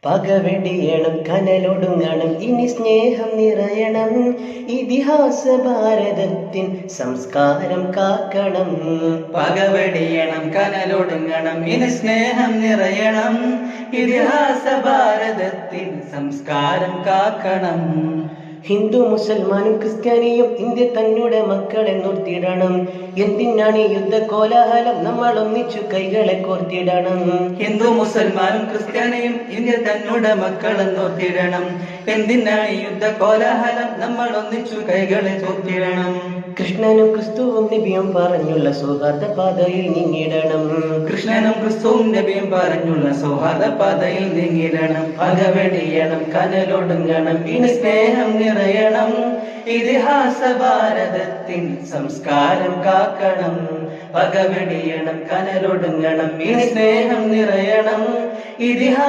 പകവെടിയണം കനലൊടുങ്ങണം ഇനി സ്നേഹം നിറയണം. ഇതിഹാസ ഭാരതത്തിൻ സംസ്കാരം കാക്കണം. പകവെടിയണം കനലൊടുങ്ങണം ഇനി സ്നേഹം നിറയണം. ഇതിഹാസ ഭാരതത്തിൻ സംസ്കാരം കാക്കണം. ഹിന്ദു മുസൽമാനും ക്രിസ്ത്യാനിയും ഇന്ത്യ തന്നുടെ മക്കളെ നിർത്തിയിടണം. എന്തിനാണ് ഈ യുദ്ധ കോലാഹലം, നമ്മൾ ഒന്നിച്ചു കൈകളെ കോർത്തിടണം. ഹിന്ദു മുസൽമാനും ക്രിസ്ത്യാനിയും ഇന്ത്യ തന്നുടെ മക്കളെ നോർത്തിടണം. എന്തിനാണ് ഈ യുദ്ധ കോലാഹലം, നമ്മൾ ഒന്നിച്ചു കൈകളെ കോർത്തിടണം. കൃഷ്ണനും ക്രിസ്തുവും നബിയും പറഞ്ഞുള്ള സൗഹാർദ്ദ പാതയിൽ നീങ്ങിടണം. കൃഷ്ണനും ക്രിസ്തുവും നബിയും പറഞ്ഞുള്ള സൗഹാർദ്ദ പാതയിൽ നീങ്ങിടണം. പകവെടിയണം കനലൊടുങ്ങണം ഇനി സ്നേഹം നിറയണം. ഇതിഹാസ ഭാരതത്തിൻ സംസ്കാരം കാക്കണം. പകവെടിയണം കനലൊടുങ്ങണം ഇനി സ്നേഹം നിറയണം. ഇതിഹാസ